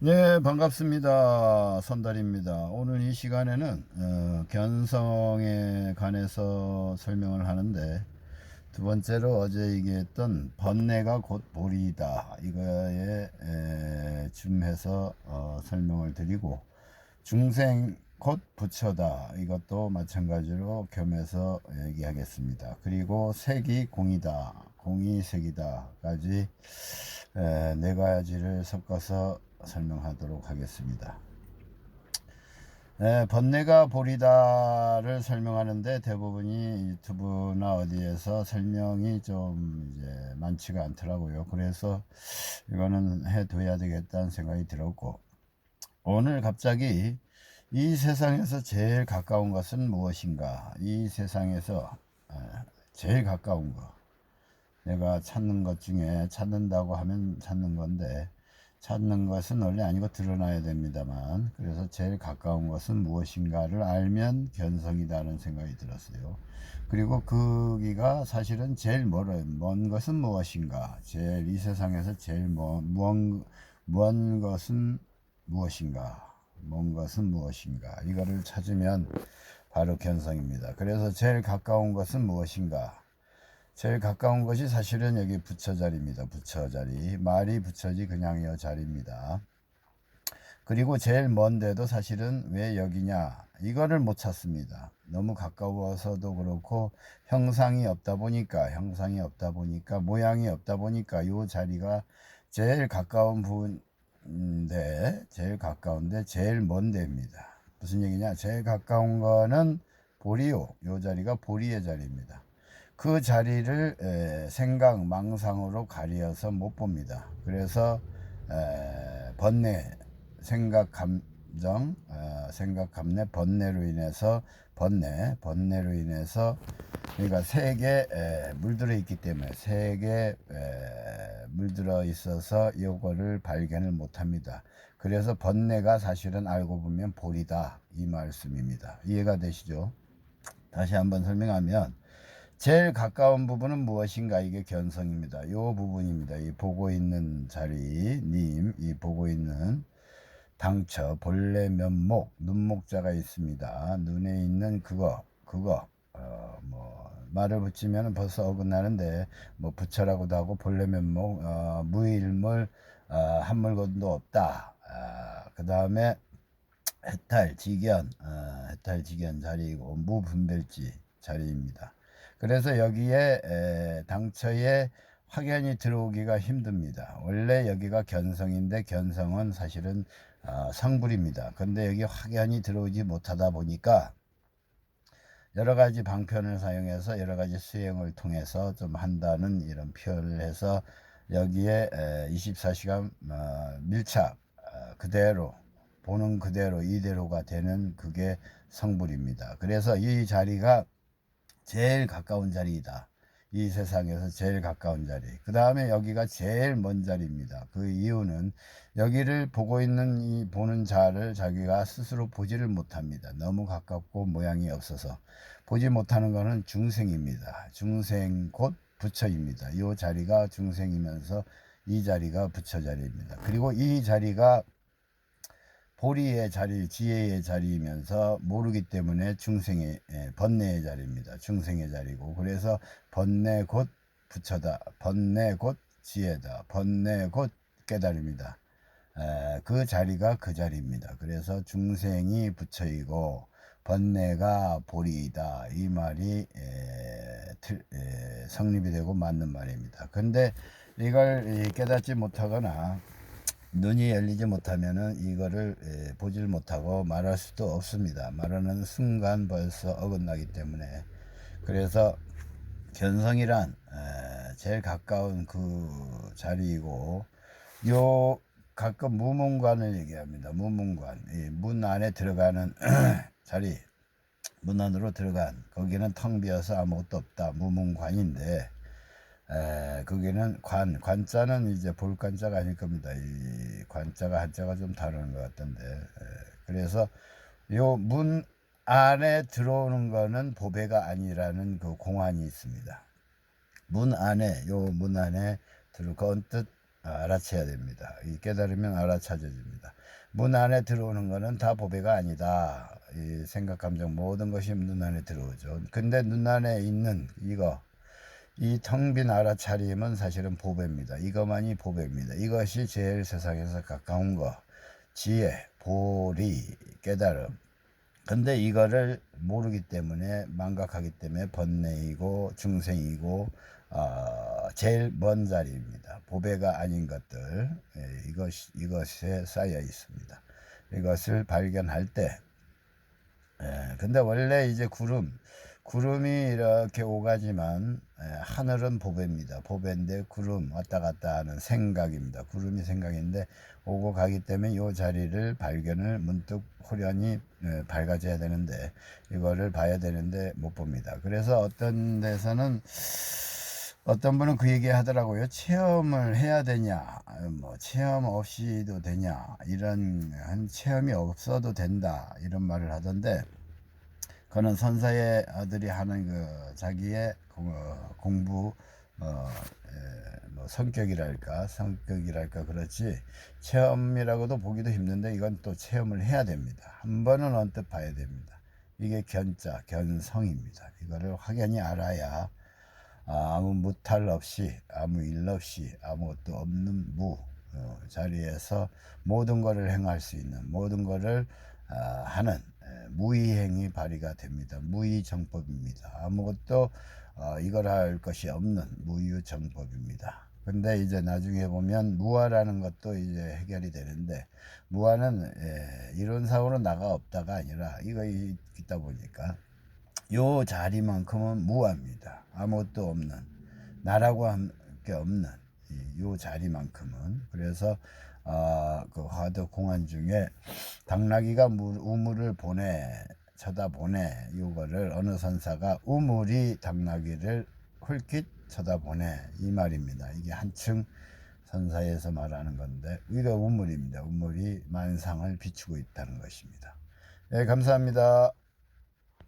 네, 반갑습니다. 선달입니다. 오늘 이 시간에는 견성에 관해서 설명을 하는데, 두 번째로 어제 얘기했던 번뇌가 곧 보리이다 이거에 줌해서 설명을 드리고, 중생 곧 부처다 이것도 마찬가지로 겸해서 얘기하겠습니다. 그리고 색이 공이다, 공이 색이다까지 네 가지를 섞어서 설명하도록 하겠습니다. 번뇌가 보리다를 설명하는데 대부분이 유튜브나 어디에서 설명이 좀 이제 많지가 않더라고요. 그래서 이거는 해둬야 되겠다는 생각이 들었고, 오늘 갑자기 이 세상에서 제일 가까운 것은 무엇인가? 이 세상에서 제일 가까운 것, 내가 찾는 것 중에, 찾는다고 하면 찾는 건데, 찾는 것은 원래 아니고 드러나야 됩니다만, 그래서 제일 가까운 것은 무엇인가를 알면 견성이다는 생각이 들었어요. 그리고 거기가 사실은 제일 먼 것은 무엇인가, 제일 이 세상에서 제일 먼 것은 무엇인가, 먼 것은 무엇인가, 이거를 찾으면 바로 견성입니다. 그래서 제일 가까운 것은 무엇인가, 제일 가까운 것이 사실은 여기 부처 자리입니다. 부처 자리. 말이 부처지 그냥 여 자리입니다. 그리고 제일 먼데도 사실은 왜 여기냐, 이거를 못 찾습니다. 너무 가까워서도 그렇고, 형상이 없다 보니까, 모양이 없다 보니까 요 자리가 제일 가까운 부분인데, 제일 가까운데 제일 먼 데입니다. 무슨 얘기냐, 제일 가까운 거는 보리요, 요 자리가 보리의 자리입니다. 그 자리를 생각, 망상으로 가려서 못 봅니다. 그래서 번뇌, 생각, 감정, 생각, 감내, 번뇌로 인해서, 번뇌로 인해서, 그러니까 색에 물들어 있기 때문에, 색에 물들어 있어서 이거를 발견을 못 합니다. 그래서 번뇌가 사실은 알고 보면 보리다, 이 말씀입니다. 이해가 되시죠? 다시 한번 설명하면, 제일 가까운 부분은 무엇인가, 이게 견성입니다. 요 부분입니다. 이 보고 있는 자리 님, 이 보고 있는 당처, 본래 면목, 눈목자가 있습니다. 눈에 있는 그거 뭐 말을 붙이면 벌써 어긋나는데, 뭐 부처라고도 하고 본래 면목, 무일물, 한 물건도 없다. 그 다음에 해탈지견 자리이고, 무분별지 자리입니다. 그래서 여기에 당처에 확연히 들어오기가 힘듭니다. 원래 여기가 견성인데, 견성은 사실은 성불입니다. 근데 여기 확연히 들어오지 못하다 보니까 여러 가지 방편을 사용해서 여러 가지 수행을 통해서 좀 한다는 이런 표현을 해서, 여기에 24시간 밀착, 그대로 보는 그대로 이대로가 되는 그게 성불입니다. 그래서 이 자리가 제일 가까운 자리이다. 이 세상에서 제일 가까운 자리. 그 다음에 여기가 제일 먼 자리입니다. 그 이유는 여기를 보고 있는 이 보는 자를 자기가 스스로 보지를 못합니다. 너무 가깝고 모양이 없어서. 보지 못하는 것은 중생입니다. 중생 곧 부처입니다. 이 자리가 중생이면서 이 자리가 부처 자리입니다. 그리고 이 자리가 보리의 자리, 지혜의 자리이면서 모르기 때문에 중생의, 번뇌의 자리입니다. 중생의 자리고, 그래서 번뇌 곧 부처다, 번뇌 곧 지혜다, 번뇌 곧 깨달음이다. 그 자리가 그 자리입니다. 그래서 중생이 부처이고 번뇌가 보리이다, 이 말이 성립이 되고 맞는 말입니다. 근데 이걸 깨닫지 못하거나 눈이 열리지 못하면은 이거를 보질 못하고 말할 수도 없습니다. 말하는 순간 벌써 어긋나기 때문에. 그래서 견성이란 제일 가까운 그 자리이고, 요 가끔 무문관을 얘기합니다. 무문관, 문 안에 들어가는 자리, 문 안으로 들어간, 거기는 텅 비어서 아무것도 없다, 무문관인데, 거기는 관자는 이제 볼관자가 아닐 겁니다. 이 관자가 한자가 좀 다른 것 같던데, 그래서 요 문 안에 들어오는 거는 보배가 아니라는 그 공안이 있습니다. 문 안에 들어온 뜻 알아채야 됩니다. 이 깨달으면 알아차져집니다. 문 안에 들어오는 거는 다 보배가 아니다. 이 생각, 감정 모든 것이 눈 안에 들어오죠. 근데 눈 안에 있는 이거, 이 텅 빈 알아차림은 사실은 보배입니다. 이것만이 보배입니다. 이것이 제일 세상에서 가까운 거. 지혜, 보리, 깨달음. 근데 이거를 모르기 때문에, 망각하기 때문에 번뇌이고 중생이고 제일 먼 자리입니다. 보배가 아닌 것들, 이것에 쌓여 있습니다. 이것을 발견할 때, 근데 원래 이제 구름이 이렇게 오가지만, 하늘은 보배입니다. 보배인데 구름 왔다 갔다 하는 생각입니다. 구름이 생각인데 오고 가기 때문에 이 자리를 발견을 문득 호련히 밝아져야 되는데, 이거를 봐야 되는데 못 봅니다. 그래서 어떤 데서는 어떤 분은 그 얘기 하더라고요. 체험을 해야 되냐, 뭐 체험 없이도 되냐, 이런 한 체험이 없어도 된다, 이런 말을 하던데, 그는 선사의 아들이 하는 그 자기의 공부, 뭐 성격이랄까 그렇지, 체험이라고도 보기도 힘든데 이건 또 체험을 해야 됩니다. 한 번은 언뜻 봐야 됩니다. 이게 견성입니다. 이거를 확연히 알아야 아무 무탈 없이, 아무 일 없이, 아무것도 없는 자리에서 모든 것을 행할 수 있는, 모든 것을 하는 무의행이 발휘가 됩니다. 무의정법입니다. 아무것도 이걸 할 것이 없는 무유정법입니다. 근데 이제 나중에 보면 무아라는 것도 이제 해결이 되는데, 무아는 이론상으로 나가 없다가 아니라 이거 있다 보니까 요 자리만큼은 무아입니다. 아무것도 없는, 나라고 할 게 없는 요 자리만큼은. 그래서 그 화두 공안 중에 당나귀가 우물을 쳐다보네, 요거를 어느 선사가 우물이 당나귀를 훌깃 쳐다보네, 이 말입니다. 이게 한층 선사에서 말하는 건데, 이거 우물입니다. 우물이 만상을 비추고 있다는 것입니다. 네, 감사합니다.